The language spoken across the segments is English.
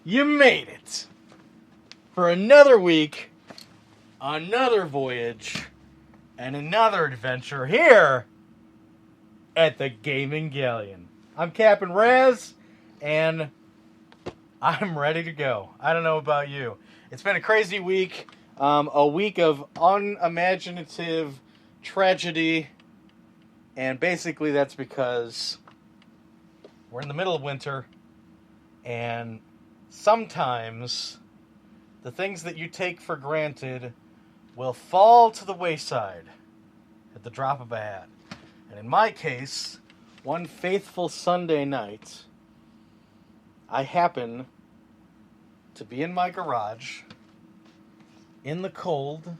You made it for another week, another voyage, and another adventure here at the Gaming Galleon. I'm Captain Raz, and I'm ready to go. I don't know about you. It's been a crazy week, a week of unimaginative tragedy, and basically that's because we're in the middle of winter, and sometimes the things that you take for granted will fall to the wayside at the drop of a hat. And in my case, one faithful Sunday night, I happen to be in my garage, in the cold,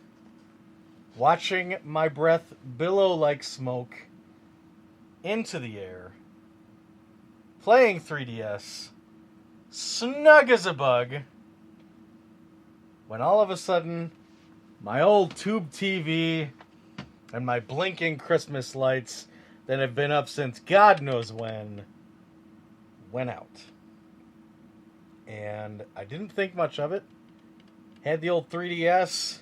watching my breath billow like smoke into the air, playing 3DS, snug as a bug, when all of a sudden, my old tube TV and my blinking Christmas lights that have been up since God knows when went out. And I didn't think much of it. Had the old 3DS,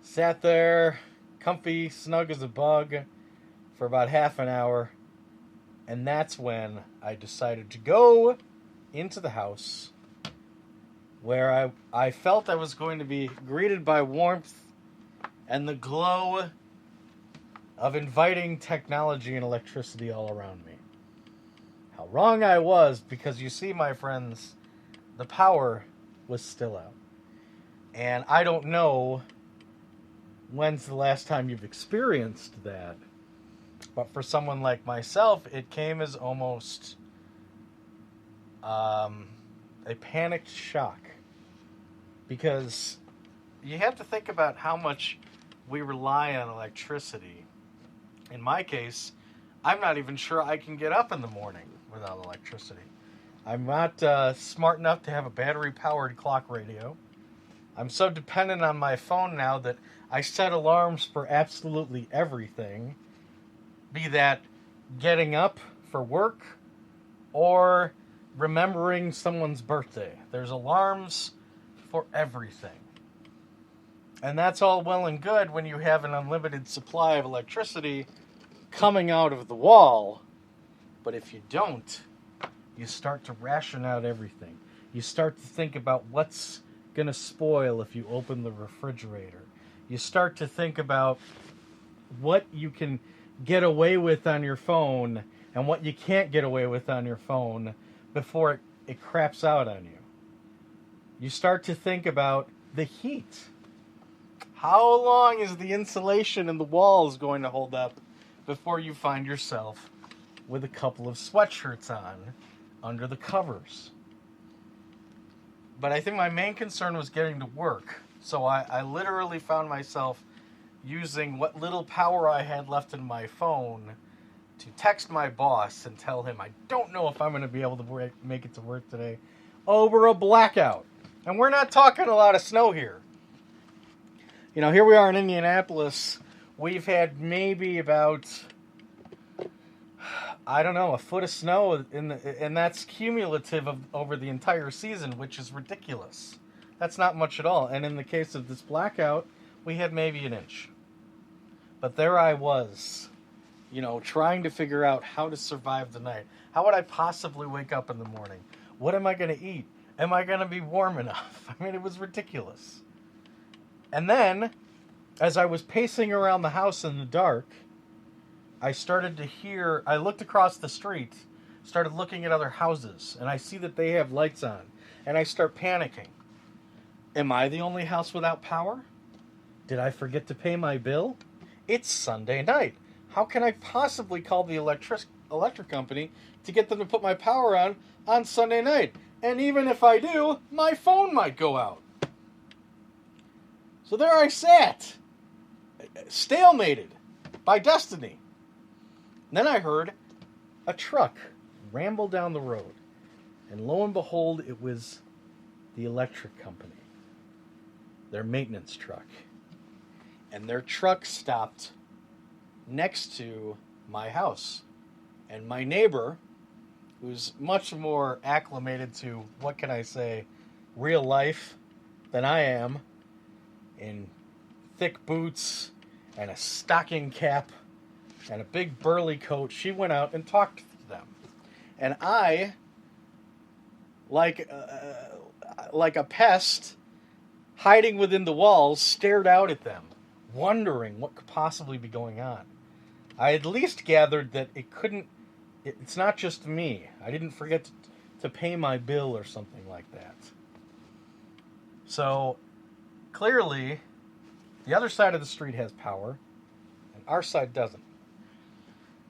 sat there, comfy, snug as a bug, for about half an hour. And that's when I decided to go into the house, where I felt I was going to be greeted by warmth and the glow of inviting technology and electricity all around me. How wrong I was, because you see, my friends, the power was still out. And I don't know when's the last time you've experienced that, but for someone like myself, it came as almost a panicked shock. Because you have to think about how much we rely on electricity. In my case, I'm not even sure I can get up in the morning without electricity. I'm not smart enough to have a battery-powered clock radio. I'm so dependent on my phone now that I set alarms for absolutely everything, be that getting up for work or remembering someone's birthday. There's alarms for everything. And that's all well and good when you have an unlimited supply of electricity coming out of the wall. But if you don't, you start to ration out everything. You start to think about what's going to spoil if you open the refrigerator. You start to think about what you can get away with on your phone and what you can't get away with on your phone before it craps out on you. You start to think about the heat. How long is the insulation in the walls going to hold up before you find yourself with a couple of sweatshirts on under the covers? But I think my main concern was getting to work. So I literally found myself using what little power I had left in my phone to text my boss and tell him I don't know if I'm going to be able to make it to work today over a blackout. And we're not talking a lot of snow here. You know, here we are in Indianapolis. We've had maybe about, I don't know, a foot of snow, and that's cumulative over the entire season, which is ridiculous. That's not much at all. And in the case of this blackout, we had maybe an inch. But there I was, you know, trying to figure out how to survive the night. How would I possibly wake up in the morning? What am I going to eat? Am I going to be warm enough? I mean, it was ridiculous. And then, as I was pacing around the house in the dark, I looked across the street, started looking at other houses, and I see that they have lights on. And I start panicking. Am I the only house without power? Did I forget to pay my bill? It's Sunday night. How can I possibly call the electric company to get them to put my power on Sunday night? And even if I do, my phone might go out. So there I sat, stalemated by destiny. And then I heard a truck ramble down the road. And lo and behold, it was the electric company. Their maintenance truck. And their truck stopped next to my house. And my neighbor who's much more acclimated to, what can I say, real life than I am, in thick boots and a stocking cap and a big burly coat, she went out and talked to them. And I, like a pest, hiding within the walls, stared out at them, wondering what could possibly be going on. I at least gathered that it's not just me. I didn't forget to pay my bill or something like that. So, clearly, the other side of the street has power, and our side doesn't.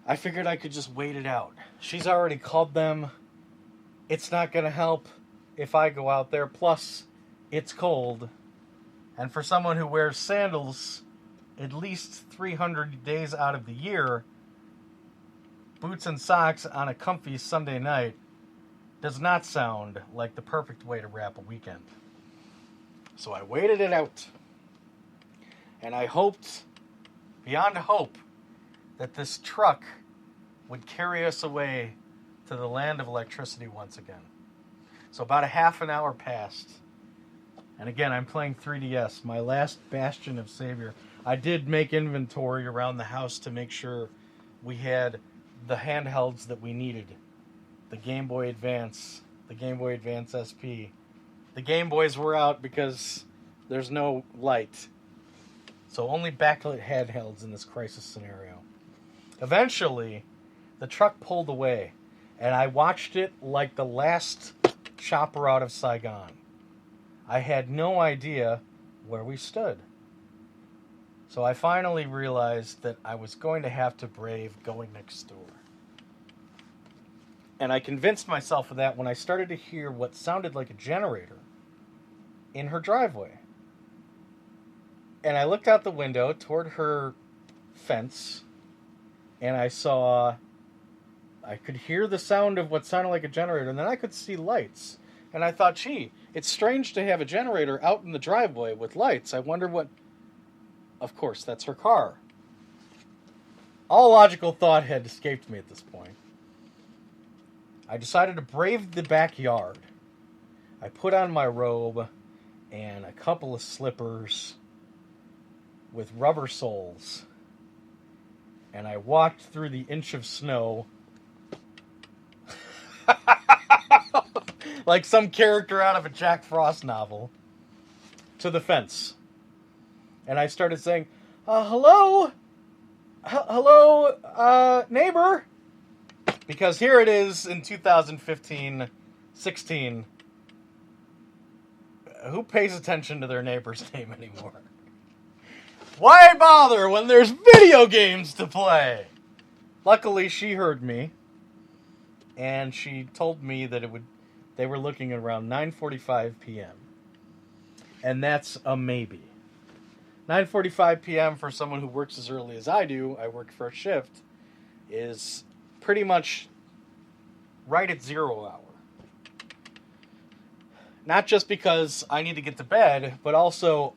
I figured I could just wait it out. She's already called them. It's not going to help if I go out there. Plus, it's cold. And for someone who wears sandals at least 300 days out of the year, boots and socks on a comfy Sunday night does not sound like the perfect way to wrap a weekend. So I waited it out. And I hoped, beyond hope, that this truck would carry us away to the land of electricity once again. So about a half an hour passed. And again, I'm playing 3DS, my last bastion of savior. I did make inventory around the house to make sure we had the handhelds that we needed. The Game Boy Advance, the Game Boy Advance SP. The Game Boys were out because there's no light. So only backlit handhelds in this crisis scenario. Eventually, the truck pulled away, and I watched it like the last chopper out of Saigon. I had no idea where we stood. So I finally realized that I was going to have to brave going next door. And I convinced myself of that when I started to hear what sounded like a generator in her driveway. And I looked out the window toward her fence, and I could hear the sound of what sounded like a generator, and then I could see lights. And I thought, gee, it's strange to have a generator out in the driveway with lights. I wonder what... Of course, that's her car. All logical thought had escaped me at this point. I decided to brave the backyard. I put on my robe and a couple of slippers with rubber soles, and I walked through the inch of snow like some character out of a Jack Frost novel to the fence. And I started saying, hello? Hello, neighbor? Because here it is in 2015, 16. Who pays attention to their neighbor's name anymore? Why bother when there's video games to play? Luckily, she heard me, and she told me that they were looking at around 9:45 p.m. And that's a maybe. 9:45 p.m. for someone who works as early as I do, I work first shift, is pretty much right at 0 hour. Not just because I need to get to bed, but also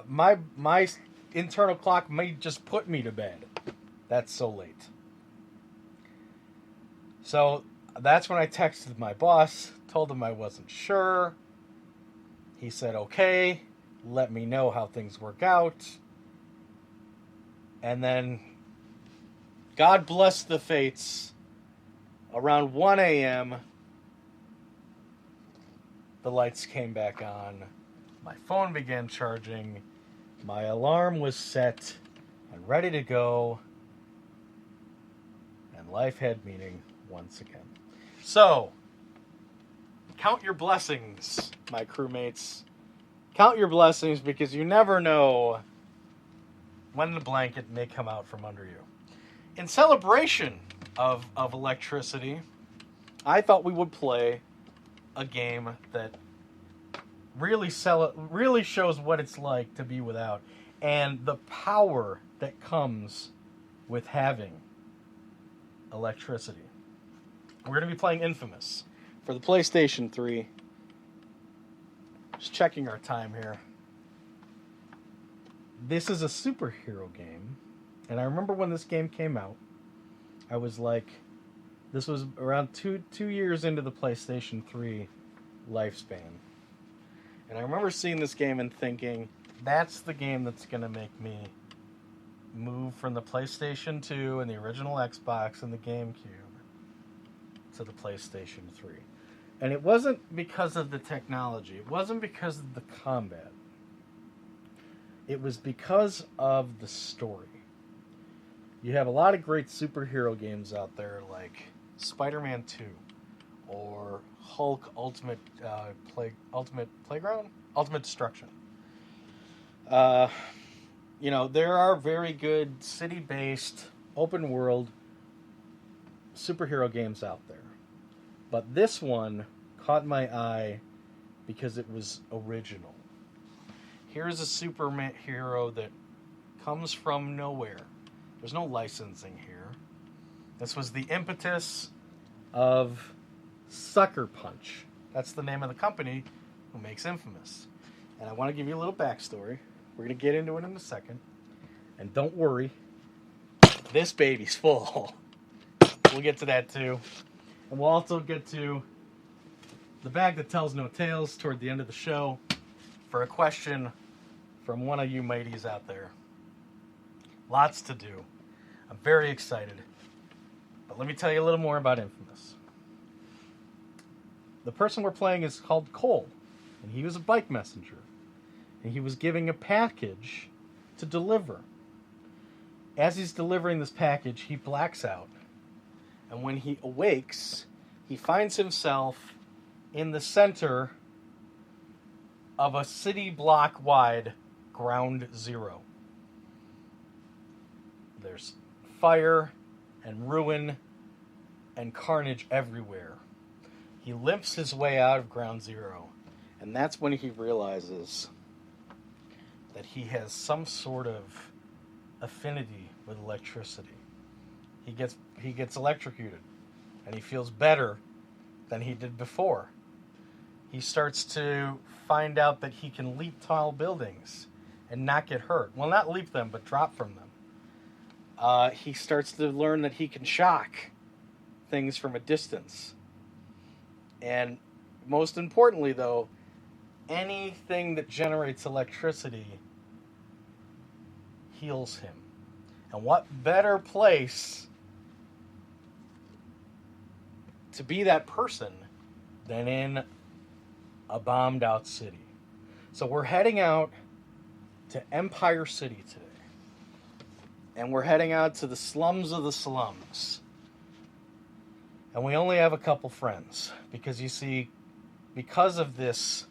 my internal clock may just put me to bed. That's so late. So that's when I texted my boss, told him I wasn't sure. He said, okay, let me know how things work out. And then, God bless the fates, around 1 a.m., the lights came back on. My phone began charging. My alarm was set and ready to go. And life had meaning once again. So, count your blessings, my crewmates. Count your blessings, because you never know when the blanket may come out from under you. In celebration of electricity, I thought we would play a game that really shows what it's like to be without, and the power that comes with having electricity. We're going to be playing Infamous for the PlayStation 3. Just checking our time here. This is a superhero game, and I remember when this game came out, I was like, This was around two years into the PlayStation 3 lifespan. And I remember seeing this game and thinking, that's the game that's going to make me move from the PlayStation 2 and the original Xbox and the GameCube to the PlayStation 3. And it wasn't because of the technology. It wasn't because of the combat. It was because of the story. You have a lot of great superhero games out there like Spider-Man 2 or Hulk Ultimate Playground? Ultimate Destruction. There are very good city-based, open-world superhero games out there. But this one caught my eye because it was original. Here's a superhero that comes from nowhere. There's no licensing here. This was the impetus of Sucker Punch. That's the name of the company who makes Infamous. And I want to give you a little backstory. We're going to get into it in a second. And don't worry, this baby's full. We'll get to that too. And we'll also get to the bag that tells no tales toward the end of the show for a question from one of you mateys out there. Lots to do. I'm very excited. But let me tell you a little more about Infamous. The person we're playing is called Cole, and he was a bike messenger. And he was giving a package to deliver. As he's delivering this package, he blacks out. And when he awakes, he finds himself in the center of a city block wide ground zero. There's fire and ruin and carnage everywhere. He limps his way out of ground zero, and that's when he realizes that he has some sort of affinity with electricity. He gets electrocuted, and he feels better than he did before. He starts to find out that he can leap tall buildings and not get hurt. Well, not leap them, but drop from them. He starts to learn that he can shock things from a distance. And most importantly, though, anything that generates electricity heals him. And what better place to be that person than in a bombed out city? So we're heading out to Empire City today. And we're heading out to the slums of the slums. And we only have a couple friends. Because you see, because of this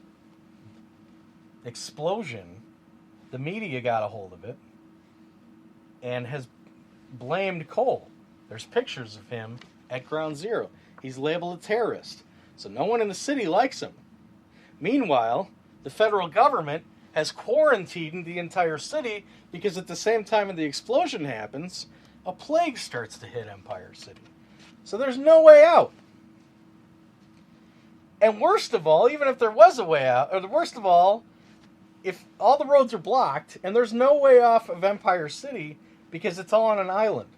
explosion, the media got a hold of it and has blamed Cole. There's pictures of him at Ground Zero. He's labeled a terrorist. So no one in the city likes him. Meanwhile, the federal government has quarantined the entire city because at the same time that the explosion happens, a plague starts to hit Empire City. So there's no way out. And worst of all, even if there was a way out, or the worst of all, if all the roads are blocked and there's no way off of Empire City because it's all on an island.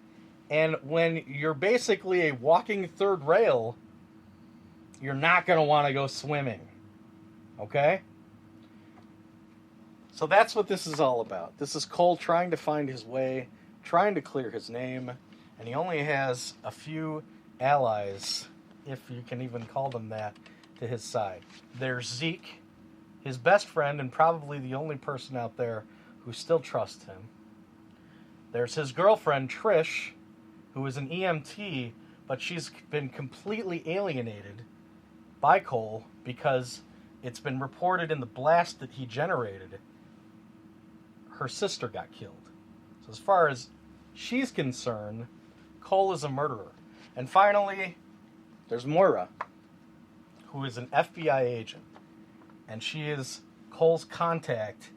And when you're basically a walking third rail, you're not going to want to go swimming. Okay? So that's what this is all about. This is Cole trying to find his way, trying to clear his name, and he only has a few allies, if you can even call them that, to his side. There's Zeke, his best friend and probably the only person out there who still trusts him. There's his girlfriend, Trish, who is an EMT, but she's been completely alienated by Cole because it's been reported in the blast that he generated, her sister got killed. So as far as she's concerned, Cole is a murderer. And finally, there's Moira, who is an FBI agent. And she is Cole's contact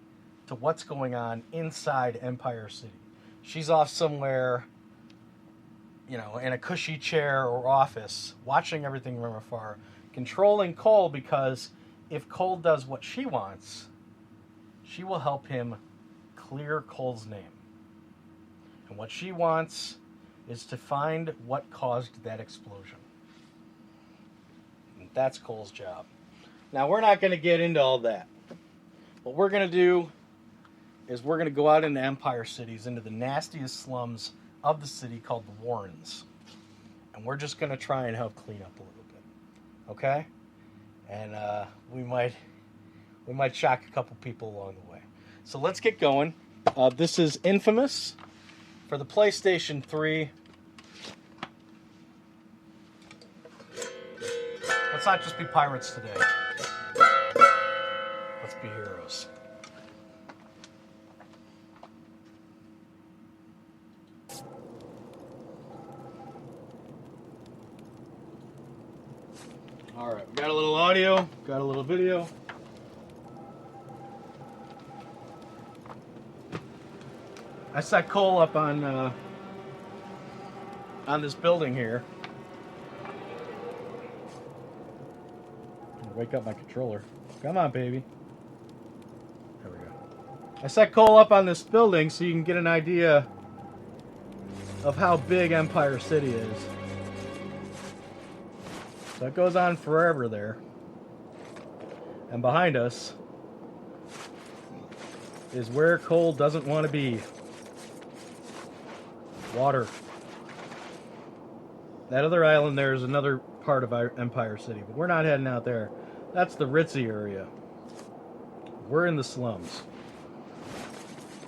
to what's going on inside Empire City. She's off somewhere, in a cushy chair or office, watching everything from afar, controlling Cole, because if Cole does what she wants, she will help him clear Cole's name. And what she wants is to find what caused that explosion. And that's Cole's job. Now, we're not going to get into all that. What we're going to do is we're going to go out into Empire Cities, into the nastiest slums of the city called the Warrens. And we're just going to try and help clean up a little bit. Okay? And we might shock a couple people along the way. So let's get going. This is Infamous for the PlayStation 3. Let's not just be pirates today. Let's be heroes. Alright, we got a little audio, got a little video. I set Cole up on this building here. Wake up my controller. Come on, baby. There we go. I set Cole up on this building so you can get an idea of how big Empire City is. So it goes on forever there. And behind us is where Cole doesn't want to be. Water. That other island there is another part of Empire City, but we're not heading out there. That's the ritzy area. We're in the slums.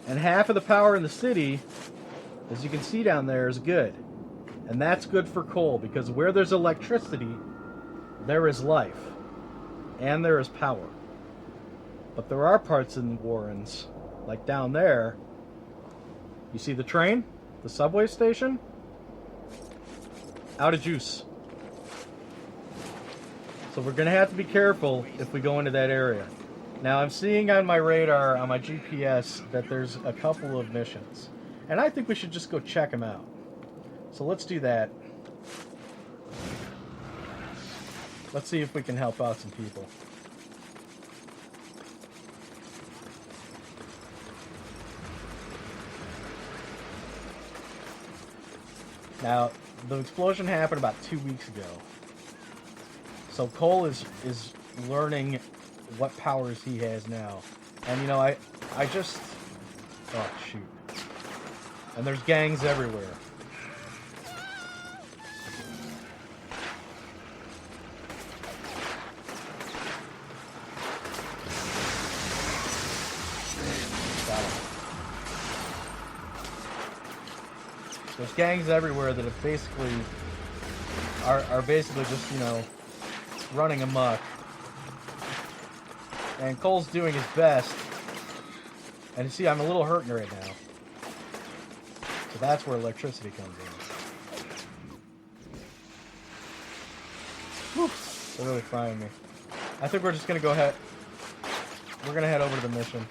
And half of the power in the city, as you can see down there, is good. And that's good for Cole, because where there's electricity, there is life. And there is power. But there are parts in Warrens, like down there. You see the train? The subway station? Out of juice. So we're going to have to be careful if we go into that area. Now I'm seeing on my radar, on my GPS, that there's a couple of missions. And I think we should just go check them out. So let's do that. Let's see if we can help out some people. Now, the explosion happened about 2 weeks ago. So Cole is learning what powers he has now. And you know, I just... Oh, shoot. And there's gangs everywhere. Got him. There's gangs everywhere that have basically... are basically just, you know, running amok. And Cole's doing his best. And you see, I'm a little hurting right now. So that's where electricity comes in. Whew. They're really frying me. I think we're just going to go ahead. We're going to head over to the mission.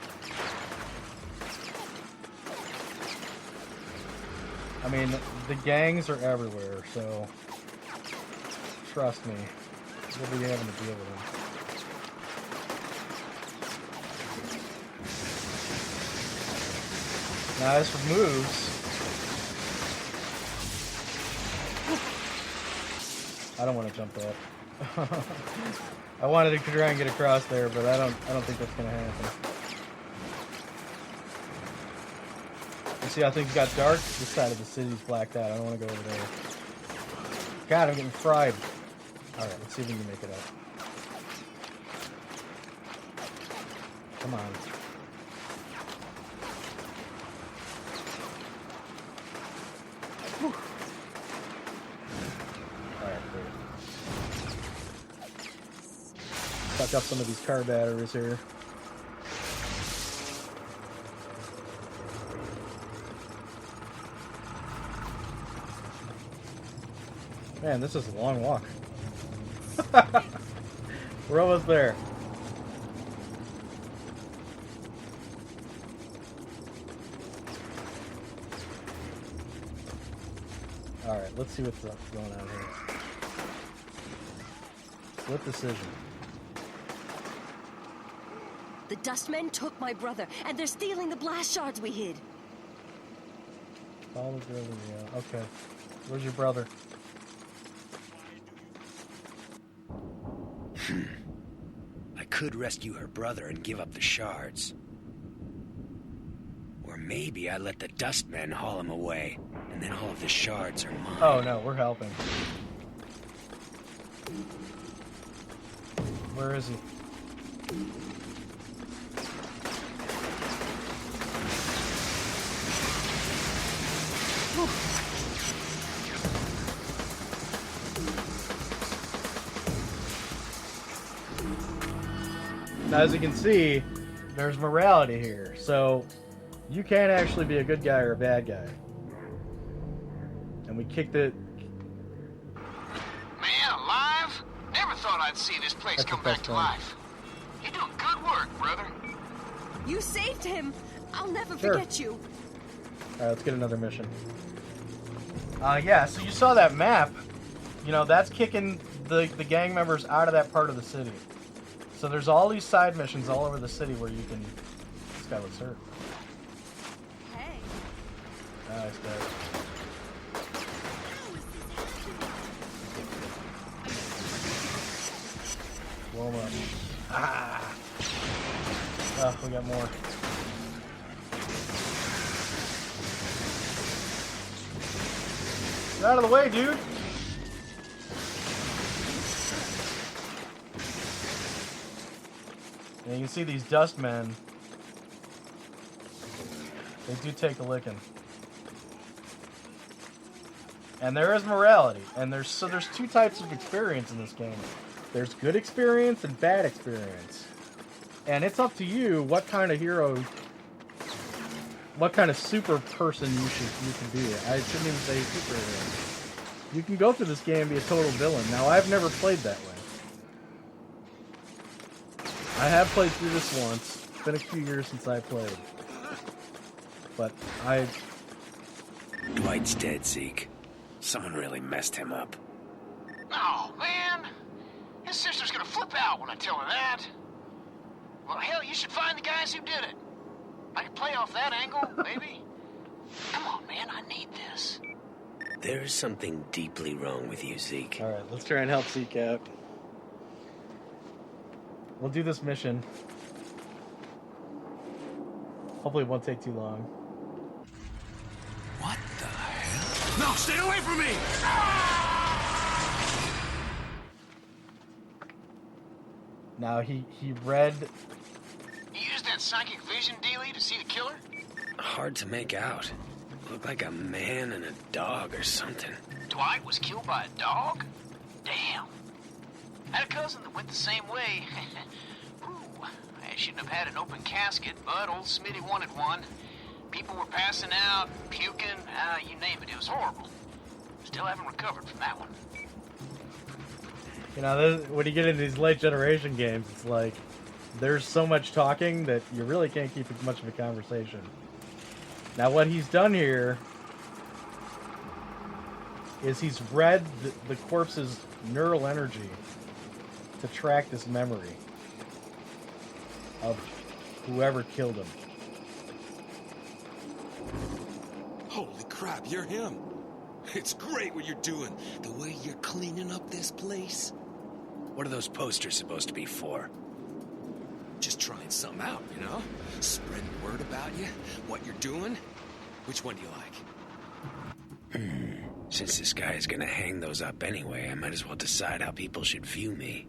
I mean, the gangs are everywhere, so trust me. We'll be having to deal with them. Now, as for moves, I don't want to jump that. I wanted to try and get across there, but I don't think that's gonna happen. You see how things got dark? This side of the city's blacked out. I don't want to go over there. God, I'm getting fried. All right, let's see if we can make it up. Come on. Whew. All right, great. Suck up some of these car batteries here. Man, this is a long walk. We're almost there. Alright, let's see what's going on here. Split decision. The dustmen took my brother, and they're stealing the blast shards we hid. Follow the building, yeah. Okay. Where's your brother? I could rescue her brother and give up the shards. Or maybe I let the dustmen haul him away, and then all of the shards are mine. Oh no, we're helping. Where is he? Now, as you can see, there's morality here. So, you can actually be a good guy or a bad guy. And we kicked it. Man, alive? Never thought I'd see this place That's come the back best to one. life. You're doing good work, brother. You saved him. I'll never Sure. forget you. Alright, let's get another mission. Yeah, so you saw that map. You know, that's kicking the gang members out of that part of the city. So there's all these side missions all over the city where you can... This guy looks hurt. Hey. Nice guy. Blow him up. Ah! Oh, we got more. Get out of the way, dude! And you can see these dustmen. They do take a licking. And there is morality. And there's two types of experience in this game. There's good experience and bad experience. And it's up to you what kind of hero, what kind of super person you can be. I shouldn't even say superhero. You can go through this game and be a total villain. Now, I've never played that way. I have played through this once. It's been a few years since I played. But Dwight's dead, Zeke. Someone really messed him up. Oh, man. His sister's gonna flip out when I tell her that. Well, hell, you should find the guys who did it. I can play off that angle, maybe. Come on, man, I need this. There's something deeply wrong with you, Zeke. Alright, let's try and help Zeke out. We'll do this mission. Hopefully it won't take too long. What the hell? No, stay away from me! Now, he read... You used that psychic vision dealie to see the killer? Hard to make out. Looked like a man and a dog or something. Dwight was killed by a dog? Damn. I had a cousin that went the same way. Ooh, I shouldn't have had an open casket, but old Smitty wanted one. People were passing out, puking, you name it. It was horrible. Still haven't recovered from that one. You know, when you get into these late generation games, it's like, there's so much talking that you really can't keep much of a conversation. Now, what he's done here is he's read the corpse's neural energy to track this memory of whoever killed him. Holy crap, you're him. It's great what you're doing. The way you're cleaning up this place. What are those posters supposed to be for? Just trying something out, you know? Spreading word about you, what you're doing. Which one do you like? Since this guy is gonna hang those up anyway, I might as well decide how people should view me.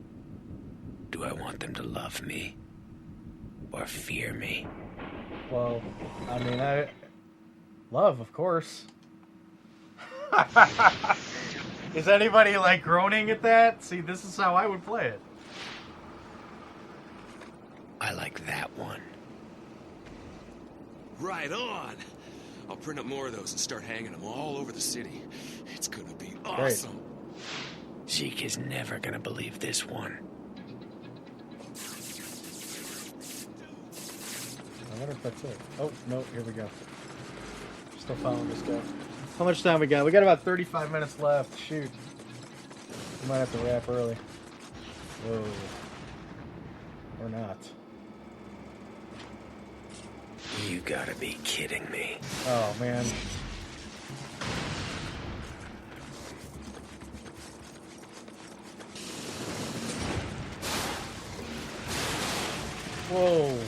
Do I want them to love me? Or fear me? Well, I mean, love, of course. Is anybody, like, groaning at that? See, this is how I would play it. I like that one. Right on. I'll print up more of those and start hanging them all over the city. It's gonna be awesome. Zeke is never gonna believe this one. I wonder if that's it. Oh, no, here we go. Still following this guy. How much time we got? We got about 35 minutes left. Shoot. We might have to wrap early. Whoa. Or not. You gotta be kidding me. Oh, man. Whoa.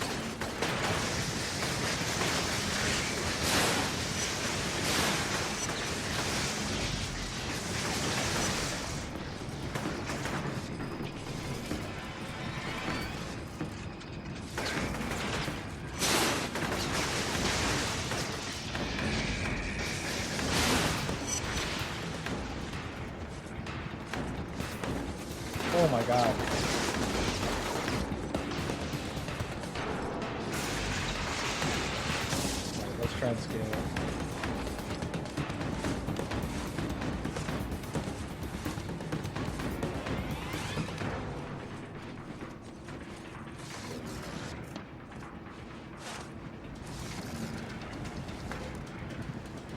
Oh my god. Alright, let's try and scale it.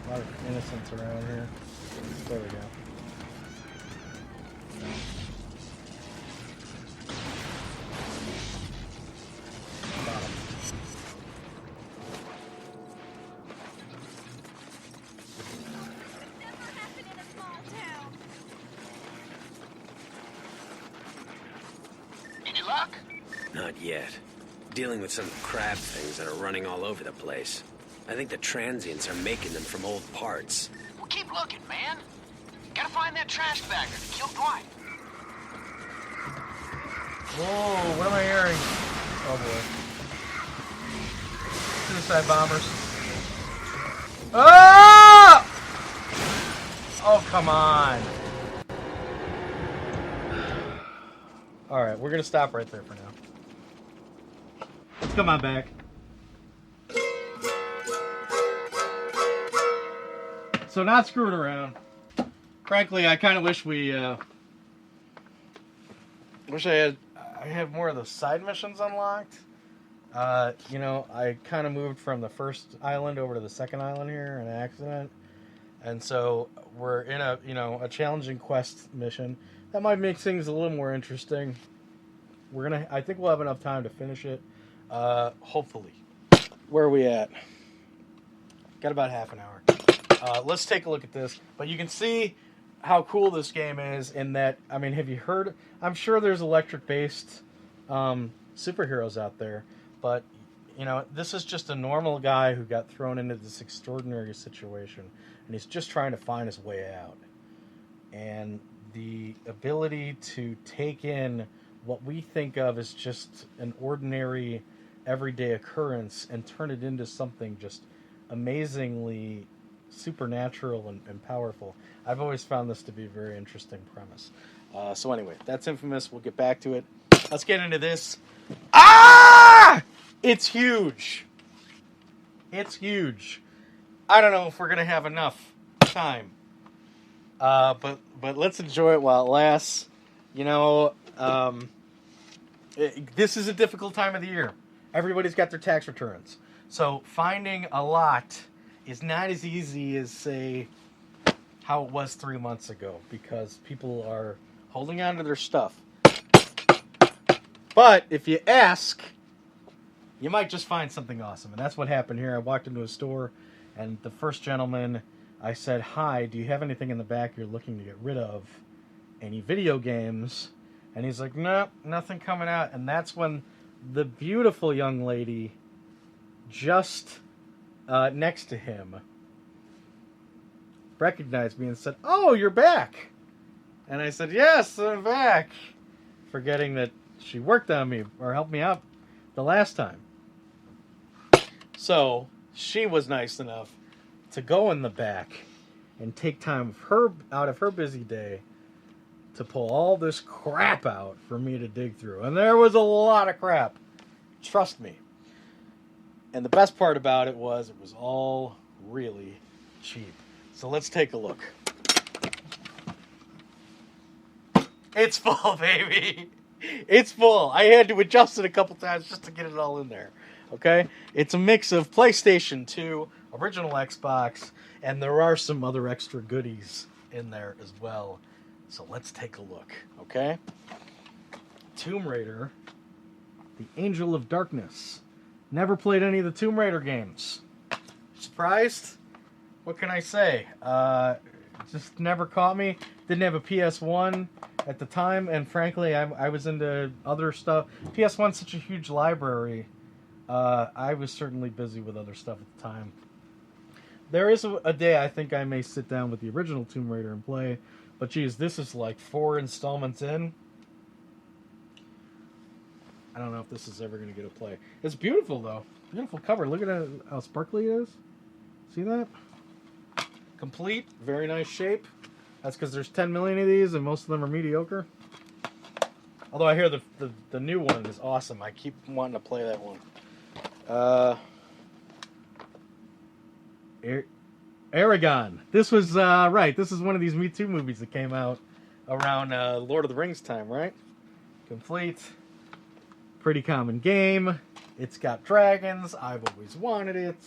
A lot of innocents around here. There we go. Never happened in a small town. Any luck? Not yet. Dealing with some crab things that are running all over the place. I think the transients are making them from old parts. Well, keep looking, man. Gotta find that trash bagger that killed Dwight. Whoa, what am I hearing? Oh boy. Suicide bombers. Ah! Oh, come on. Alright, we're gonna stop right there for now. Come on back. So not screwing around. Frankly, I kind of wish I had more of the side missions unlocked. You know, I kind of moved from the first island over to the second island here in an accident. And so we're in a challenging quest mission. That might make things a little more interesting. I think we'll have enough time to finish it. Hopefully. Where are we at? Got about half an hour. Let's take a look at this. But you can see how cool this game is in that, I mean, have you heard? I'm sure there's electric-based superheroes out there. But, you know, this is just a normal guy who got thrown into this extraordinary situation. And he's just trying to find his way out. And the ability to take in what we think of as just an ordinary, everyday occurrence and turn it into something just amazingly supernatural and powerful. I've always found this to be a very interesting premise. So anyway, that's Infamous. We'll get back to it. Let's get into this. Ah! It's huge. It's huge. I don't know if we're going to have enough time. But let's enjoy it while it lasts. You know, this is a difficult time of the year. Everybody's got their tax returns. So finding a lot is not as easy as, say, how it was 3 months ago, because people are holding on to their stuff. But if you ask, you might just find something awesome. And that's what happened here. I walked into a store, and the first gentleman, I said, "Hi, do you have anything in the back you're looking to get rid of? Any video games?" And he's like, "No, nothing coming out." And that's when the beautiful young lady just next to him recognized me and said, "Oh, you're back." And I said, "Yes, I'm back," forgetting that she worked on me or helped me out the last time. So she was nice enough to go in the back and take time out of her busy day to pull all this crap out for me to dig through. And there was a lot of crap. Trust me. And the best part about it was all really cheap. So let's take a look. It's full, baby. It's full. I had to adjust it a couple times just to get it all in there. Okay? It's a mix of PlayStation 2, original Xbox, and there are some other extra goodies in there as well. So let's take a look. Okay? Tomb Raider, the Angel of Darkness. Never played any of the Tomb Raider games. Surprised? What can I say? Just never caught me. Didn't have a PS1. at the time, and frankly, I was into other stuff. PS1's such a huge library. I was certainly busy with other stuff at the time. There is a day I think I may sit down with the original Tomb Raider and play, but geez, this is like 4 installments in. I don't know if this is ever going to get a play. It's beautiful, though. Beautiful cover. Look at how sparkly it is. See that? Complete. Very nice shape. That's because there's 10 million of these, and most of them are mediocre. Although I hear the new one is awesome. I keep wanting to play that one. Aragon. This was, right, this is one of these Me Too movies that came out around Lord of the Rings time, right? Complete. Pretty common game. It's got dragons. I've always wanted it.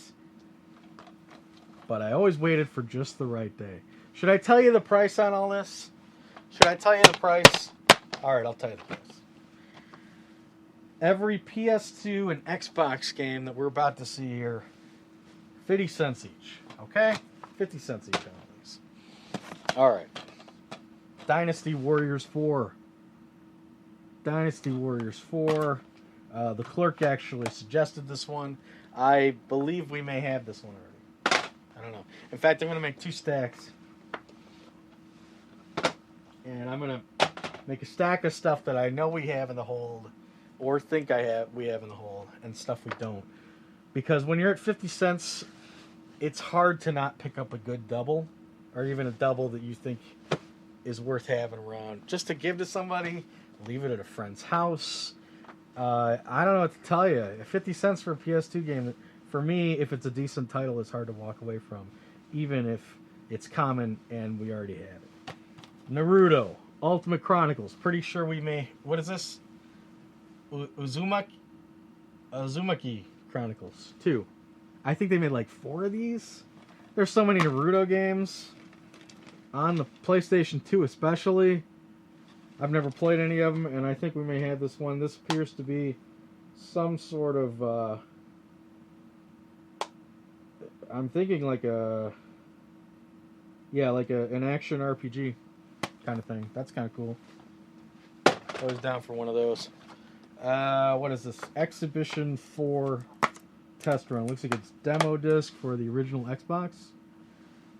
But I always waited for just the right day. Should I tell you the price on all this? Should I tell you the price? Alright, I'll tell you the price. Every PS2 and Xbox game that we're about to see here, 50 cents each. Okay? 50 cents each on these. Alright. Dynasty Warriors 4. Dynasty Warriors 4. The clerk actually suggested this one. I believe we may have this one already. I don't know. In fact, I'm going to make 2 stacks. And I'm going to make a stack of stuff that I know we have in the hold, or think we have in the hold, and stuff we don't. Because when you're at 50 cents, it's hard to not pick up a good double, or even a double that you think is worth having around. Just to give to somebody, leave it at a friend's house. I don't know what to tell you. 50 cents for a PS2 game, for me, if it's a decent title, it's hard to walk away from, even if it's common and we already have it. Naruto, Ultimate Chronicles. Pretty sure we may... What is this? Uzumaki Chronicles 2. I think they made like 4 of these. There's so many Naruto games. On the PlayStation 2 especially. I've never played any of them, and I think we may have this one. This appears to be some sort of... I'm thinking like a... Yeah, like an action RPG kind of thing. That's kind of cool. Always down for one of those. What is this? Exhibition 4 test run. Looks like it's demo disc for the original Xbox.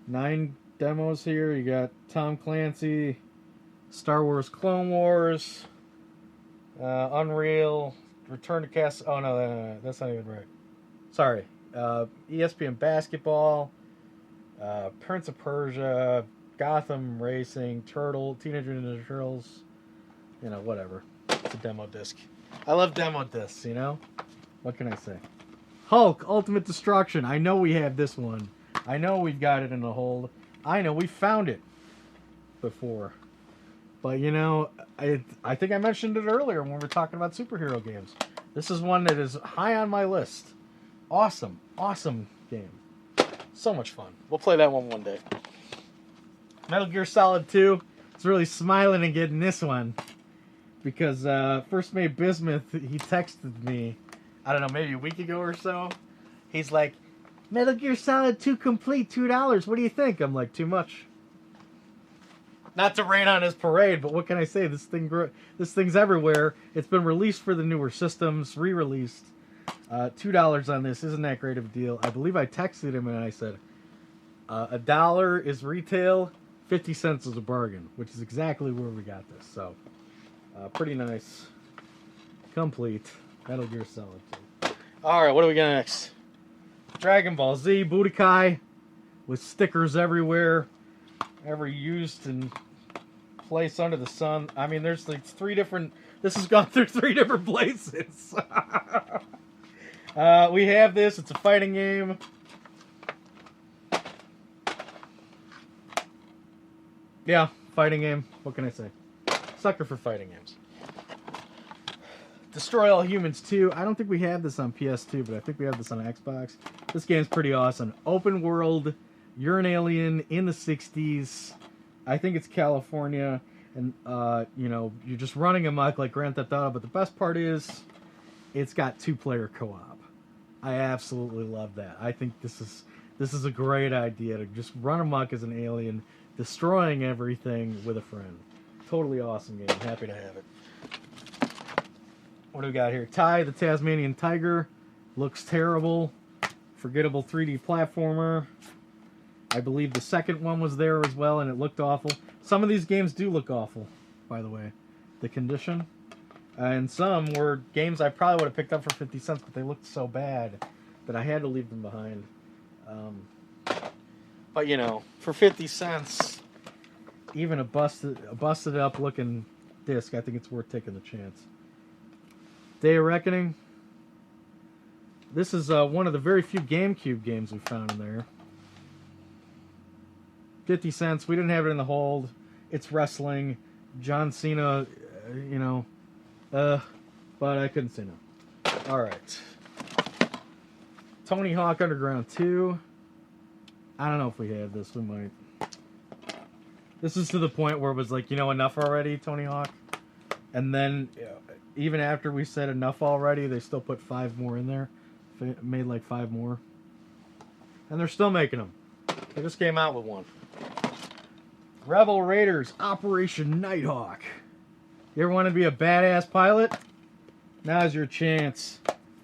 9 demos here. You got Tom Clancy, Star Wars Clone Wars, Unreal, Return to Cast... Oh, no, that's not even right. Sorry. ESPN Basketball, Prince of Persia, Gotham Racing, Teenage Mutant Ninja Turtles, whatever. It's a demo disc. I love demo discs, What can I say? Hulk, Ultimate Destruction. I know we have this one. I know we've got it in the hold. I know we found it before. But, I think I mentioned it earlier when we were talking about superhero games. This is one that is high on my list. Awesome, awesome game. So much fun. We'll play that one day. Metal Gear Solid 2. It's really smiling and getting this one. Because First Mate Bismuth, he texted me, I don't know, maybe a week ago or so. He's like, Metal Gear Solid 2 complete, $2. What do you think? I'm like, too much. Not to rain on his parade, but what can I say? This thing's everywhere. It's been released for the newer systems, re-released. $2 on this isn't that great of a deal. I believe I texted him and I said, $1 is retail, 50 cents is a bargain, which is exactly where we got this. So, pretty nice. Complete. Metal Gear Solid 2. Alright, what do we got next? Dragon Ball Z Budokai with stickers everywhere. Every used and place under the sun. I mean, there's like 3 different... This has gone through 3 different places. We have this. It's a fighting game. Yeah, fighting game. What can I say? Sucker for fighting games. Destroy All Humans 2. I don't think we have this on PS2, but I think we have this on Xbox. This game's pretty awesome. Open world. You're an alien in the 60s. I think it's California. And, you're just running amok like Grand Theft Auto. But the best part is, it's got 2-player co-op. I absolutely love that. I think this is a great idea to just run amok as an alien, destroying everything with a friend. Totally awesome game. Happy to have it. What do we got here? Ty, the Tasmanian Tiger. Looks terrible. Forgettable 3D platformer. I believe the second one was there as well, and it looked awful. Some of these games do look awful, by the way. The condition. And some were games I probably would have picked up for 50 cents, but they looked so bad that I had to leave them behind. But, you know, for 50 cents, even a busted up looking disc, I think it's worth taking the chance. Day of Reckoning. This is one of the very few GameCube games we found in there. 50 cents. We didn't have it in the hold. It's wrestling. John Cena, you know. But I couldn't say no. Alright. Tony Hawk Underground 2. I don't know if we have this. We might. This is to the point where it was like, you know, enough already, Tony Hawk. And then, even after we said enough already, they still put 5 more in there. Made like 5 more. And they're still making them. They just came out with one. Rebel Raiders Operation Nighthawk. You ever want to be a badass pilot? Now's your chance.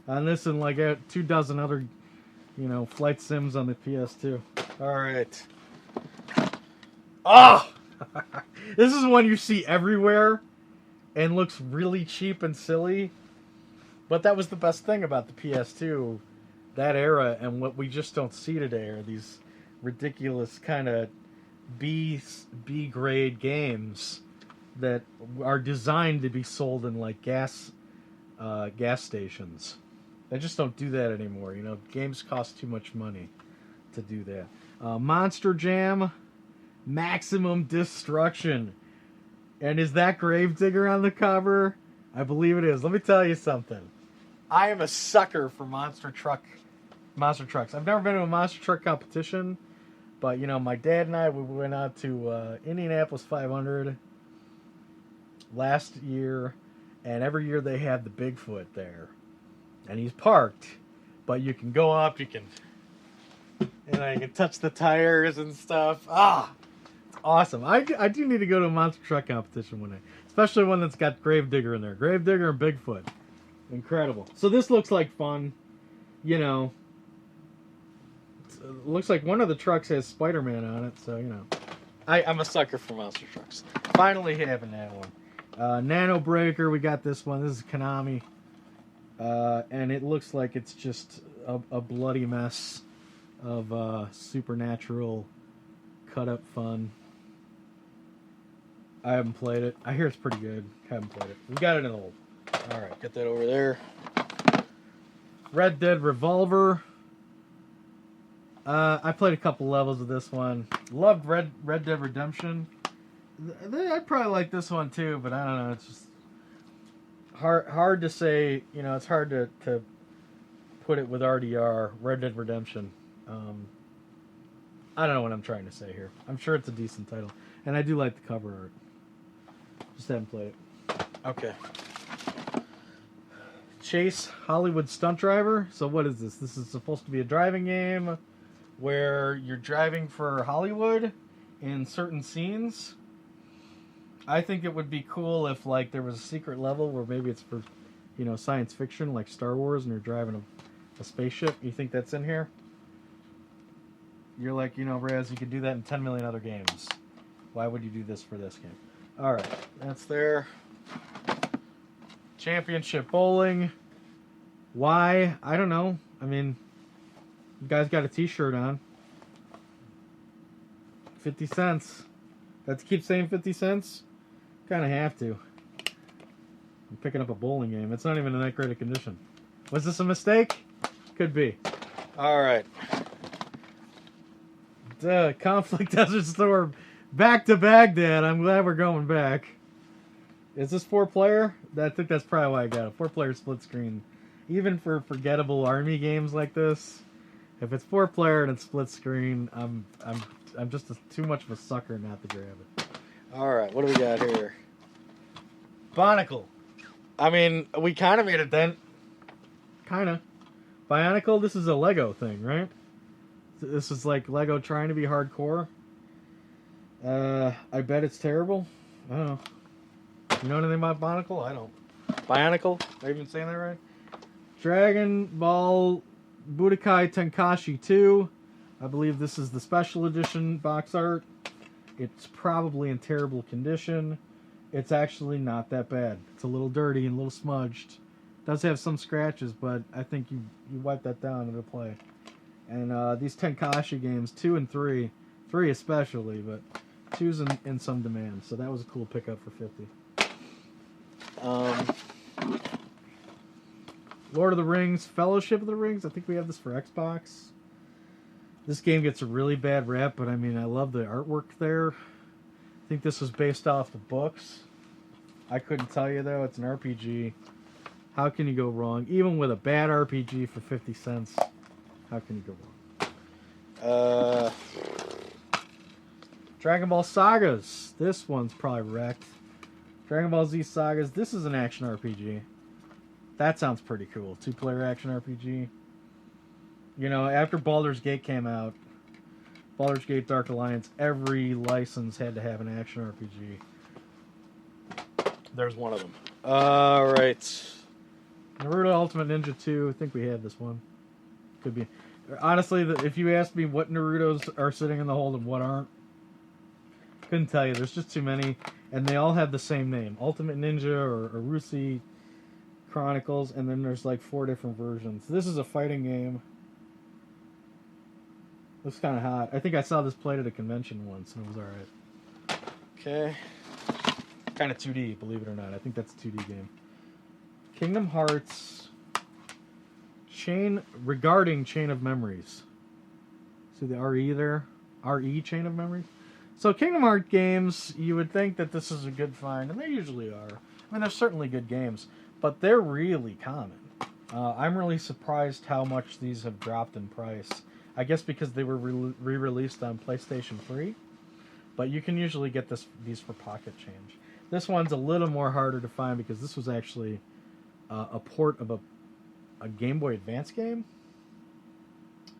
On this and like 24 other, you know, flight sims on the PS2. Alright. Oh! This is one you see everywhere and looks really cheap and silly. But that was the best thing about the PS2, that era, and what we just don't see today are these ridiculous kind of B grade games that are designed to be sold in like gas stations. They just don't do that anymore. You know, games cost too much money to do that. Monster Jam, Maximum Destruction, and is that Gravedigger on the cover? I believe it is. Let me tell you something. I am a sucker for monster trucks. I've never been to a monster truck competition, but you know, my dad and I, we went out to Indianapolis 500 last year, and every year they have the Bigfoot there, and he's parked, but you can go up, you can touch the tires and stuff. It's awesome. I do need to go to a monster truck competition one day, especially one that's got Gravedigger in there. Gravedigger and Bigfoot. Incredible. So this looks like fun. You know, it looks like one of the trucks has Spider-Man on it, so, you know. I'm a sucker for monster trucks. Finally having that one. Nano Breaker, we got this one. This is Konami. And it looks like it's just a bloody mess of supernatural cut-up fun. I haven't played it. I hear it's pretty good. Haven't played it. We got it in the old. Alright, get that over there. Red Dead Revolver. I played a couple levels of this one. Loved Red Dead Redemption. I'd probably like this one too, but I don't know. It's just hard to say. You know, it's hard to put it with RDR, Red Dead Redemption. I don't know what I'm trying to say here. I'm sure it's a decent title. And I do like the cover art. Just haven't played it. Okay. Chase Hollywood Stunt Driver. So what is this? This is supposed to be a driving game where you're driving for Hollywood in certain scenes. I think it would be cool if like there was a secret level where maybe it's for, you know, science fiction like Star Wars and you're driving a spaceship. You think that's in here? You're like, you know, Raz, you could do that in 10 million other games. Why would you do this for this game? Alright, that's there. Championship Bowling. Why? I don't know. I mean, you guys got a t-shirt on. 50 cents. Let's keep saying 50 cents? Kind of have to. I'm picking up a bowling game. It's not even in that great a condition. Was this a mistake? Could be. Alright. Conflict Desert Storm. Back to Baghdad. I'm glad we're going back. Is this 4-player? I think that's probably why I got it. 4-player split screen. Even for forgettable army games like this, if it's 4-player and it's split screen, I'm just too much of a sucker not to grab it. All right, what do we got here? Bionicle. I mean, we kind of made a dent. Kind of. Bionicle. This is a Lego thing, right? This is like Lego trying to be hardcore. I bet it's terrible. I don't know. You know anything about Bionicle? I don't. Bionicle? Are you even saying that right? Dragon Ball Budokai Tenkaichi 2. I believe this is the special edition box art. It's probably in terrible condition. It's actually not that bad. It's a little dirty and a little smudged. It does have some scratches, but I think you wipe that down and it'll play. And these Tenkaichi games, 2 and 3 especially, but 2's in some demand. So that was a cool pickup for 50. Lord of the Rings, Fellowship of the Rings. I think we have this for Xbox. This game gets a really bad rap, but I mean, I love the artwork there. I think this was based off the books. I couldn't tell you, though. It's an RPG. How can you go wrong? Even with a bad RPG for 50 cents, how can you go wrong? Dragon Ball Sagas. This one's probably wrecked. Dragon Ball Z Sagas. This is an action RPG. That sounds pretty cool. 2-player action RPG. You know, after Baldur's Gate came out, Baldur's Gate Dark Alliance, every license had to have an action RPG. There's one of them. Alright. Naruto Ultimate Ninja 2. I think we have this one. Could be. Honestly, if you asked me what Narutos are sitting in the hold and what aren't, couldn't tell you. There's just too many. And they all have the same name. Ultimate Ninja or Arusi Chronicles. And then there's like 4 different versions. This is a fighting game. Looks kind of hot. I think I saw this played at a convention once, and it was alright. Okay. Kind of 2D, believe it or not. I think that's a 2D game. Kingdom Hearts. Regarding Chain of Memories. See the RE there? RE Chain of Memories? So Kingdom Hearts games, you would think that this is a good find, and they usually are. I mean, they're certainly good games, but they're really common. I'm really surprised how much these have dropped in price. I guess because they were re-released on PlayStation 3, but you can usually get these for pocket change. This one's a little more harder to find because this was actually a port of a Game Boy Advance game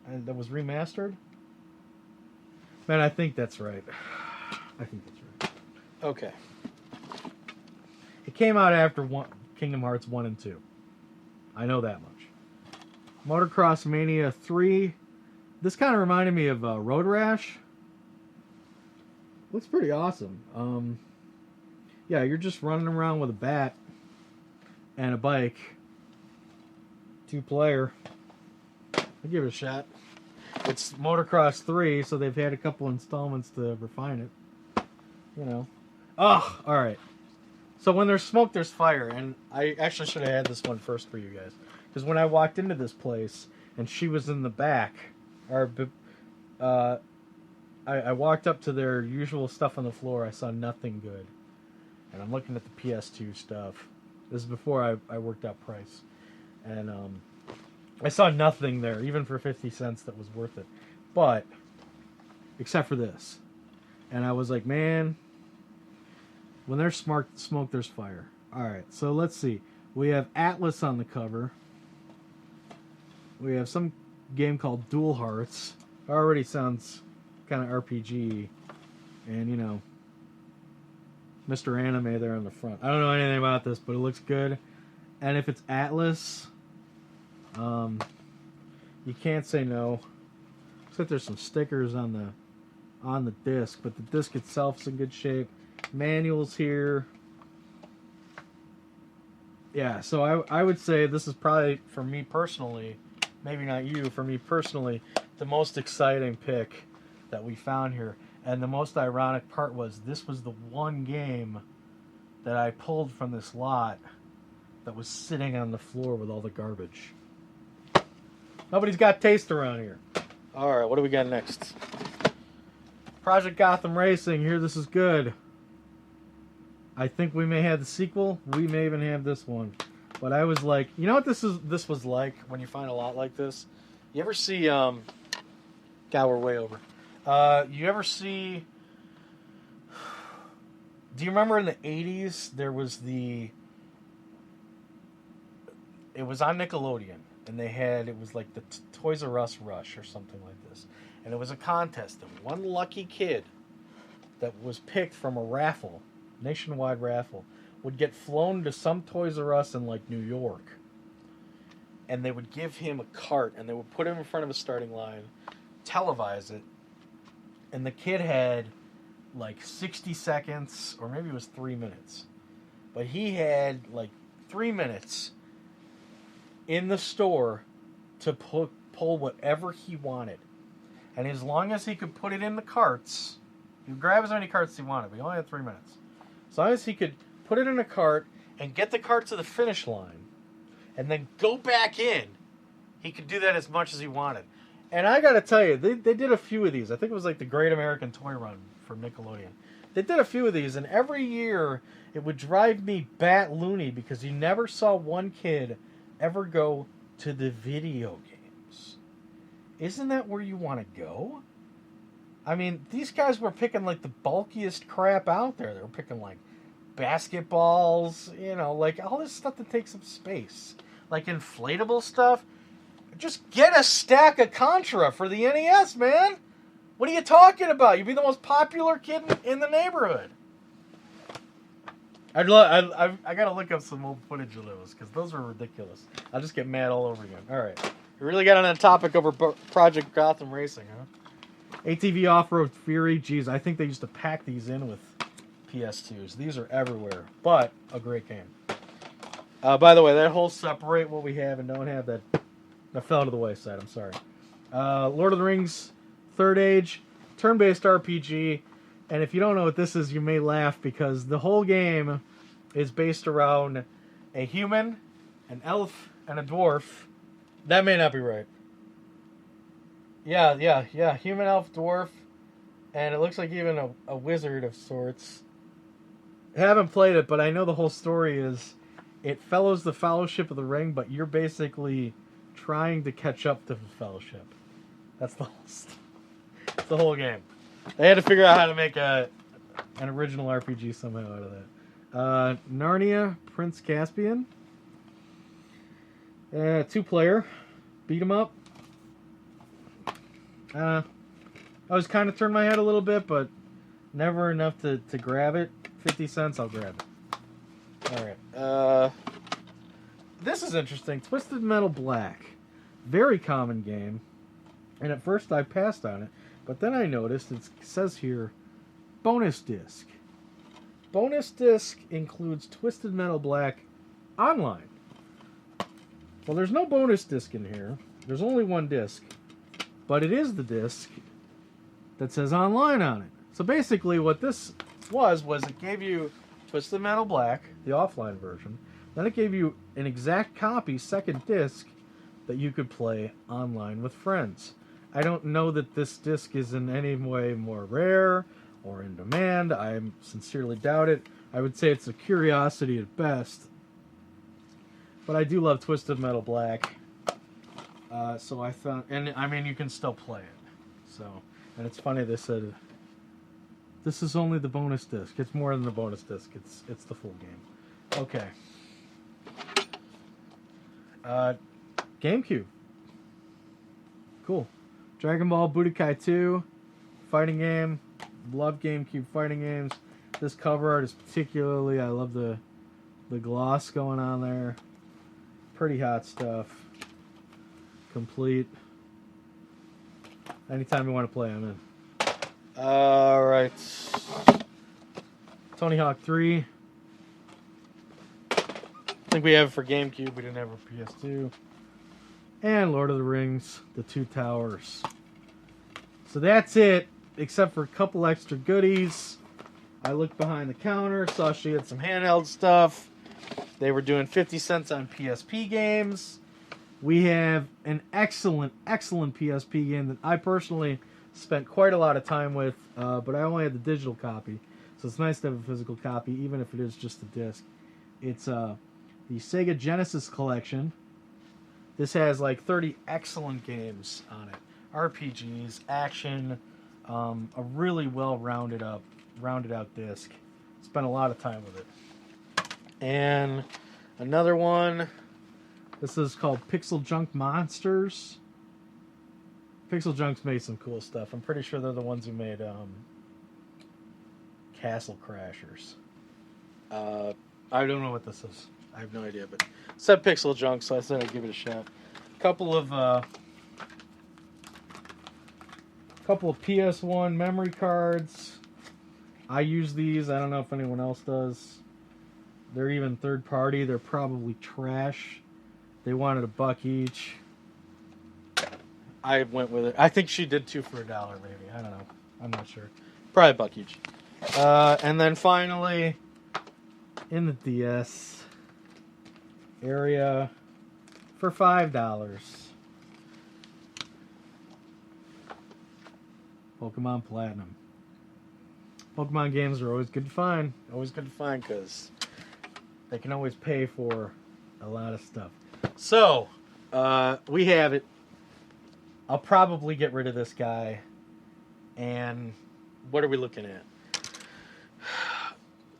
and that was remastered. Man, I think that's right. I think that's right. Okay. It came out after Kingdom Hearts 1 and 2. I know that much. Motocross Mania 3. This kind of reminded me of Road Rash. Looks pretty awesome. Yeah, you're just running around with a bat and a bike. 2-player. I'll give it a shot. It's Motocross 3, so they've had a couple installments to refine it. You know. Oh, alright. So when there's smoke, there's fire. And I actually should have had this one first for you guys. Because when I walked into this place, and she was in the back, I walked up to their usual stuff on the floor. I saw nothing good. And I'm looking at the PS2 stuff. This is before I worked out price. And I saw nothing there, even for 50 cents, that was worth it. But, except for this. And I was like, man, when there's smoke, there's fire. Alright, so let's see. We have Atlas on the cover. We have some game called Dual Hearts. Already sounds kind of RPG. And, you know, Mr. Anime there on the front. I don't know anything about this, but it looks good. And if it's Atlas, you can't say no. Looks like there's some stickers on the disc, but the disc itself is in good shape. Manuals here. Yeah, so I would say this is probably, for me personally, maybe not you, for me personally, the most exciting pick that we found here. And the most ironic part was this was the one game that I pulled from this lot that was sitting on the floor with all the garbage. Nobody's got taste around here. Alright, what do we got next? Project Gotham Racing. Here, this is good. I think we may have the sequel. We may even have this one. But I was like, you know what this was like when you find a lot like this? You ever see God, we're way over. You ever see, do you remember in the 80s there was it was on Nickelodeon, and it was like the Toys R Us Rush or something like this. And it was a contest, and one lucky kid that was picked from a raffle nationwide raffle, would get flown to some Toys R Us in like New York. And they would give him a cart and they would put him in front of a starting line, televise it, and the kid had like 60 seconds, or maybe it was 3 minutes. But he had like 3 minutes in the store to pull whatever he wanted. And as long as he could put it in the carts, he could grab as many carts as he wanted, but he only had 3 minutes. As long as he could put it in a cart and get the cart to the finish line, and then go back in, he could do that as much as he wanted. And I gotta tell you, they did a few of these. I think it was like the Great American Toy Run for Nickelodeon. They did a few of these, and every year it would drive me bat loony because you never saw one kid ever go to the video games. Isn't that where you want to go? I mean, these guys were picking like the bulkiest crap out there. They were picking like basketballs, you know, like all this stuff that takes up space. Like inflatable stuff. Just get a stack of Contra for the NES, man. What are you talking about? You'd be the most popular kid in the neighborhood. I gotta look up some old footage of those, because those are ridiculous. I'll just get mad all over again. Alright. We really got on a topic over Project Gotham Racing, huh? ATV Off-Road Fury. Geez, I think they used to pack these in with PS2s. These are everywhere, but a great game. By the way, that whole separate what we have and don't have, that fell to the wayside. I'm sorry. Lord of the Rings, Third Age, turn-based RPG. And if you don't know what this is, you may laugh, because the whole game is based around a human, an elf, and a dwarf. That may not be right. Yeah. Human, elf, dwarf, and it looks like even a wizard of sorts. I haven't played it, but I know the whole story is it follows the Fellowship of the Ring, but you're basically trying to catch up to the Fellowship. That's the whole game. They had to figure out how to make an original RPG somehow out of that. Narnia, Prince Caspian. 2-player. Beat 'em up. I was kind of turned my head a little bit, but never enough to grab it. 50 cents, I'll grab it. Alright. This is interesting. Twisted Metal Black. Very common game. And at first I passed on it. But then I noticed it says here, bonus disc. Bonus disc includes Twisted Metal Black Online. Well, there's no bonus disc in here. There's only one disc. But it is the disc that says Online on it. So basically what this was it gave you Twisted Metal Black, the offline version. Then it gave you an exact copy, second disc, that you could play online with friends. I don't know that this disc is in any way more rare or in demand. I sincerely doubt it. I would say it's a curiosity at best. But I do love Twisted Metal Black. So I thought, and I mean, you can still play it. So, and it's funny they said, this is only the bonus disc. It's more than the bonus disc. It's the full game. Okay. GameCube. Cool. Dragon Ball Budokai 2, fighting game. Love GameCube fighting games. This cover art is particularly, I love the gloss going on there. Pretty hot stuff. Complete. Anytime you want to play, I'm in. Alright. Tony Hawk 3. I think we have it for GameCube. We didn't have it for PS2. And Lord of the Rings, The Two Towers. So that's it, except for a couple extra goodies. I looked behind the counter, saw she had some handheld stuff. They were doing 50 cents on PSP games. We have an excellent PSP game that I personally spent quite a lot of time with, but I only had the digital copy. So it's nice to have a physical copy, even if it is just a disc. It's the Sega Genesis Collection. This has like 30 excellent games on it. RPGs, action, a really well rounded out disc. Spent a lot of time with it. And another one, this is called Pixel Junk Monsters. Pixel Junk's made some cool stuff. I'm pretty sure they're the ones who made Castle Crashers. I don't know what this is. I have no idea, but it said pixel junk, so I said I'd give it a shot. Couple of PS1 memory cards. I use these. I don't know if anyone else does. They're even third party. They're probably trash. They wanted $1 each. I went with it. I think she did 2 for $1, maybe. I don't know. I'm not sure. Probably $1 each. And then finally, in the DS area for $5. Pokemon Platinum. Pokemon games are always good to find. Always good to find because they can always pay for a lot of stuff. So, we have it. I'll probably get rid of this guy. And what are we looking at?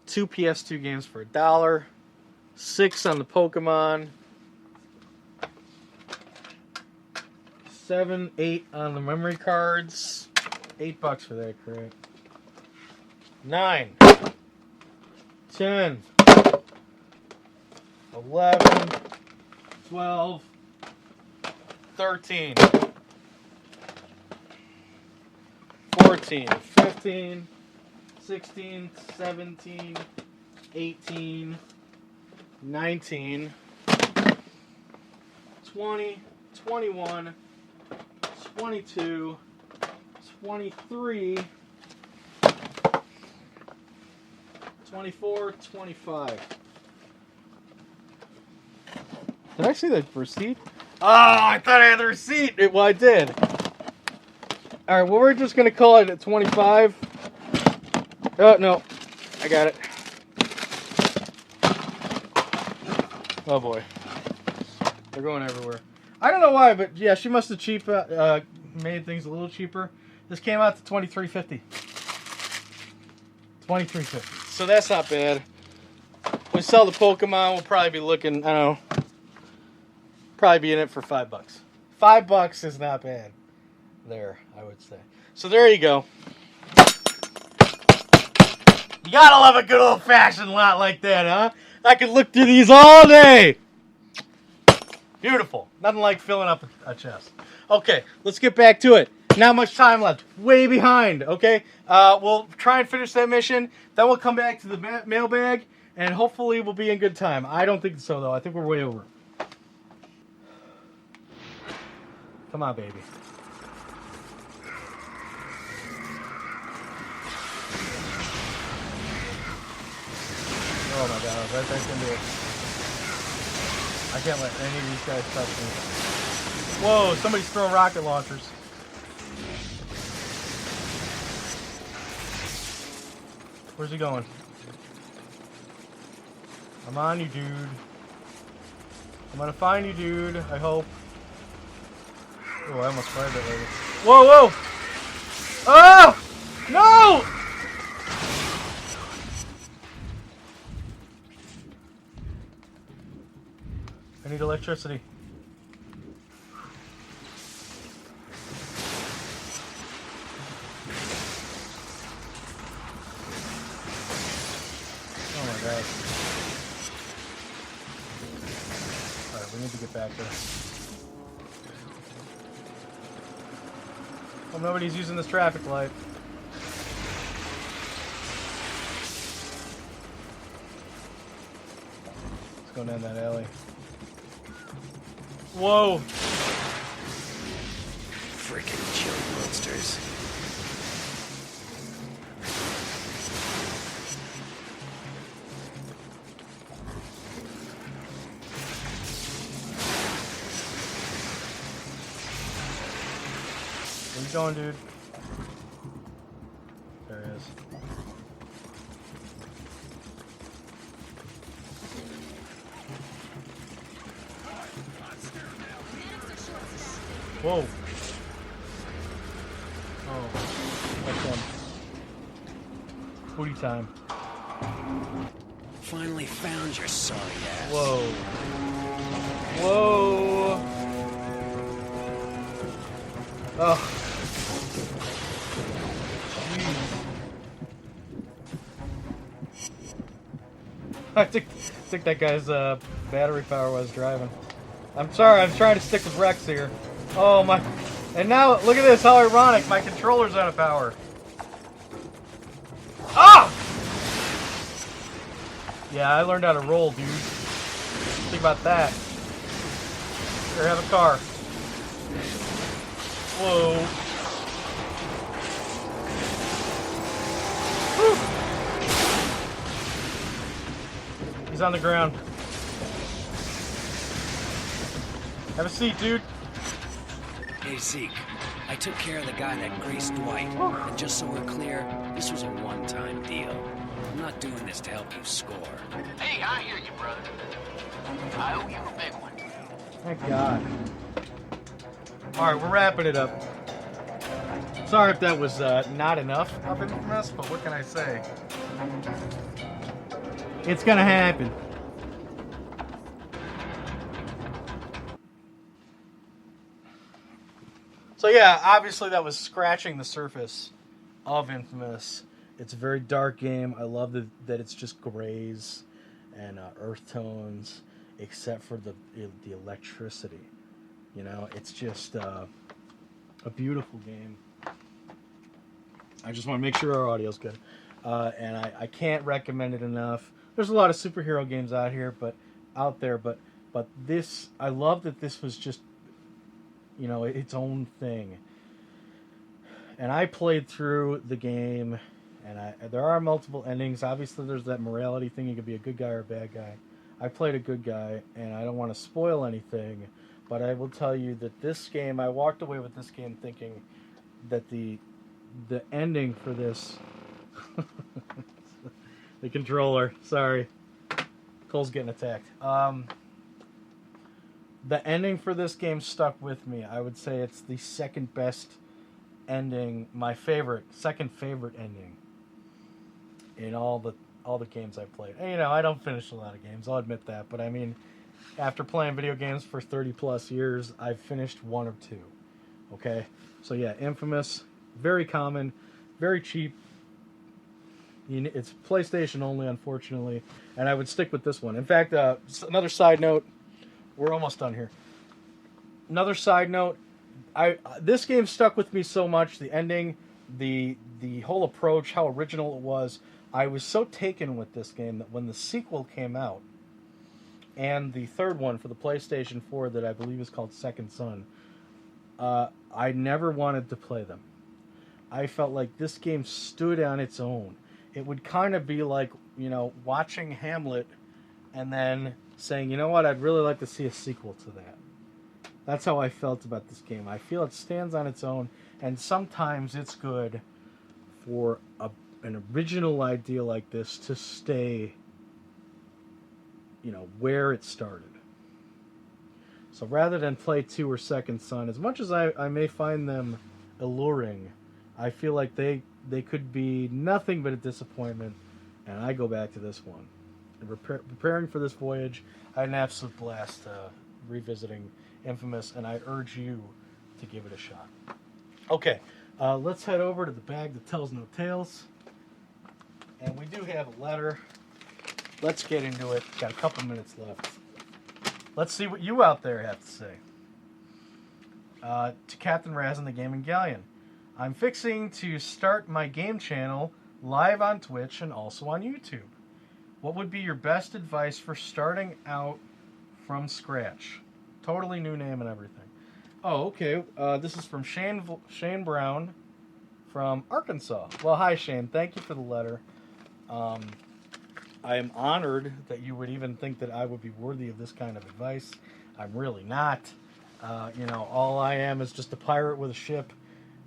2 PS2 games for $1. 6 on the Pokemon. 7, 8 on the memory cards. $8 for that crap. 9, 10, 11, 12, 13, 14, 15, 16, 17, 18, 19, 20, 21, 22, 23, 24, 25. Did I see the receipt? Oh, I thought I had the receipt. Well, I did. All right, well, we're just going to call it at 25. Oh, no. I got it. Oh, boy. They're going everywhere. I don't know why, but yeah, she must have made things a little cheaper. This came out to $23.50. $23.50. So that's not bad. We sell the Pokemon, we'll probably be looking, I don't know, probably be in it for $5. $5 is not bad. There, I would say. So there you go. You gotta love a good old-fashioned lot like that, huh? I could look through these all day. Beautiful. Nothing like filling up a chest. Okay, let's get back to it. Not much time left. Way behind, okay? We'll try and finish that mission. Then we'll come back to the mailbag, and hopefully we'll be in good time. I don't think so, though. I think we're way over. Come on, baby. Oh, my God. That's going to do it. I can't let any of these guys touch me. Whoa, somebody's throwing rocket launchers. Where's he going? I'm on you, dude. I'm gonna find you, dude. I hope. Oh, I almost fired that lady. Whoa, whoa! Oh! No! I need electricity. Oh my God. Alright, we need to get back there. Well, nobody's using this traffic light. Let's go down that alley. Whoa! Freaking chill monsters. Where you going, dude? There he is. Whoa. Oh. That's him. Booty time. Finally found your sorry ass. Whoa. Whoa. Oh. Jeez. I think that guy's battery power was driving. I'm sorry, I'm trying to stick with Rex here. Oh my! And now look at this. How ironic! My controller's out of power. Ah! Yeah, I learned how to roll, dude. Think about that. Here, have a car. Whoa. Whew. He's on the ground. Have a seat, dude. Hey, Zeke. I took care of the guy that graced Dwight. And just so we're clear, this was a one-time deal. I'm not doing this to help you score. Hey, I hear you, brother. I owe you a big one. Thank God. Alright, we're wrapping it up. Sorry if that was not enough of Infamous, but what can I say? It's gonna happen. So yeah, obviously that was scratching the surface of Infamous. It's a very dark game. I love that it's just grays and earth tones, except for the electricity. You know, it's just a beautiful game. I just want to make sure our audio's good. And I can't recommend it enough. There's a lot of superhero games out there, but this, I love that this was just, you know, its own thing. And I played through the game, and there are multiple endings. Obviously, there's that morality thing. You could be a good guy or a bad guy. I played a good guy, and I don't want to spoil anything, but I will tell you that this game, I walked away with this game thinking that the ending for this... the controller, sorry. Cole's getting attacked. The ending for this game stuck with me. I would say it's the second best ending, second favorite ending in all the games I played. And, you know, I don't finish a lot of games, I'll admit that, but I mean, after playing video games for 30 plus years, I've finished one or two. Okay? So yeah, Infamous, very common, very cheap. It's PlayStation only, unfortunately, and I would stick with this one. In fact, another side note, we're almost done here. Another side note, this game stuck with me so much. The ending, the whole approach, how original it was. I was so taken with this game that when the sequel came out, and the third one for the PlayStation 4 that I believe is called Second Son, I never wanted to play them. I felt like this game stood on its own. It would kind of be like, you know, watching Hamlet and then saying, you know what, I'd really like to see a sequel to that. That's how I felt about this game. I feel it stands on its own, and sometimes it's good for an original idea like this to stay, you know, where it started. So rather than play 2 or Second Son, as much as I may find them alluring, I feel like they could be nothing but a disappointment, and I go back to this one. And preparing for this voyage, I had an absolute blast revisiting Infamous, and I urge you to give it a shot. Okay, let's head over to the bag that tells no tales. And we do have a letter. Let's get into it. Got a couple minutes left. Let's see what you out there have to say. To Captain Raz and the Gaming Galleon. I'm fixing to start my game channel live on Twitch and also on YouTube. What would be your best advice for starting out from scratch? Totally new name and everything. Oh, okay. This is from Shane Brown from Arkansas. Well, hi, Shane. Thank you for the letter. I am honored that you would even think that I would be worthy of this kind of advice. I'm really not. You know, all I am is just a pirate with a ship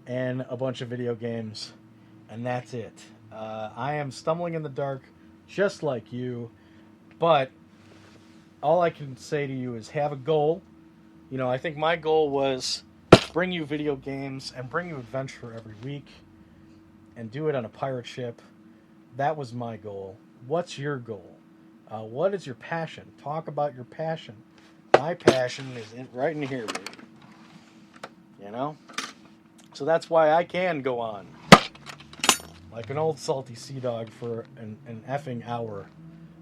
and a bunch of video games, and that's it. I am stumbling in the dark just like you, but all I can say to you is have a goal. You know, I think my goal was bring you video games and bring you adventure every week and do it on a pirate ship. That was my goal. What's your goal? What is your passion? Talk about your passion. My passion is right in here, baby. You know? So that's why I can go on like an old salty sea dog for an effing hour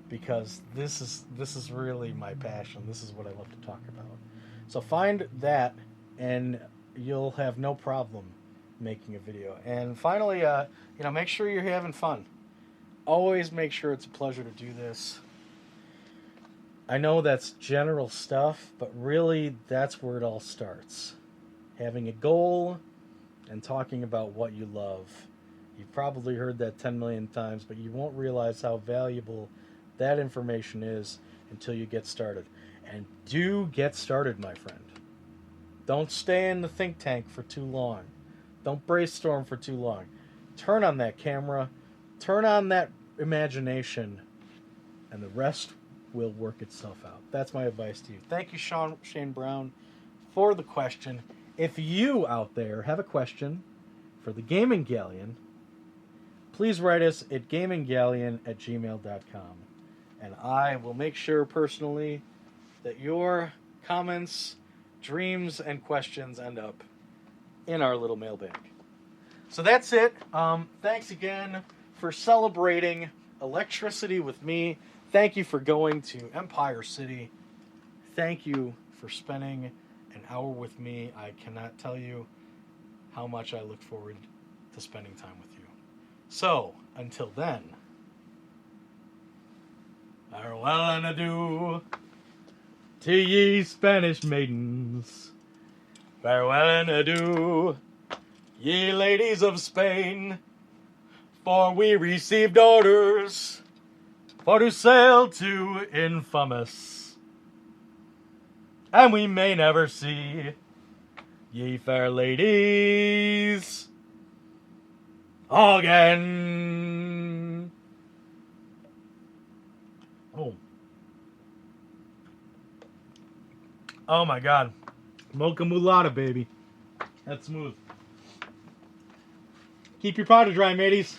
because this is really my passion. This is what I love to talk about. So find that, and you'll have no problem making a video. And finally, make sure you're having fun. Always make sure it's a pleasure to do this. I know that's general stuff, but really that's where it all starts. Having a goal and talking about what you love. You've probably heard that 10 million times, but you won't realize how valuable that information is until you get started. And do get started, my friend. Don't stay in the think tank for too long. Don't brainstorm for too long. Turn on that camera, turn on that imagination, and the rest will work itself out. That's my advice to you. Thank you, Shane Brown, for the question. If you out there have a question for the Gaming Galleon, please write us at gaminggalleon@gmail.com. And I will make sure personally that your comments, dreams, and questions end up in our little mailbag. So that's it. Thanks again for celebrating electricity with me. Thank you for going to Empire City. Thank you for spending an hour with me. I cannot tell you how much I look forward to spending time with you. So, until then, farewell and adieu to ye Spanish maidens. Farewell and adieu, ye ladies of Spain, for we received orders for to sail to Infamous, and we may never see ye fair ladies again. Oh my God. Mocha Mulata, baby. That's smooth. Keep your powder dry, mateys.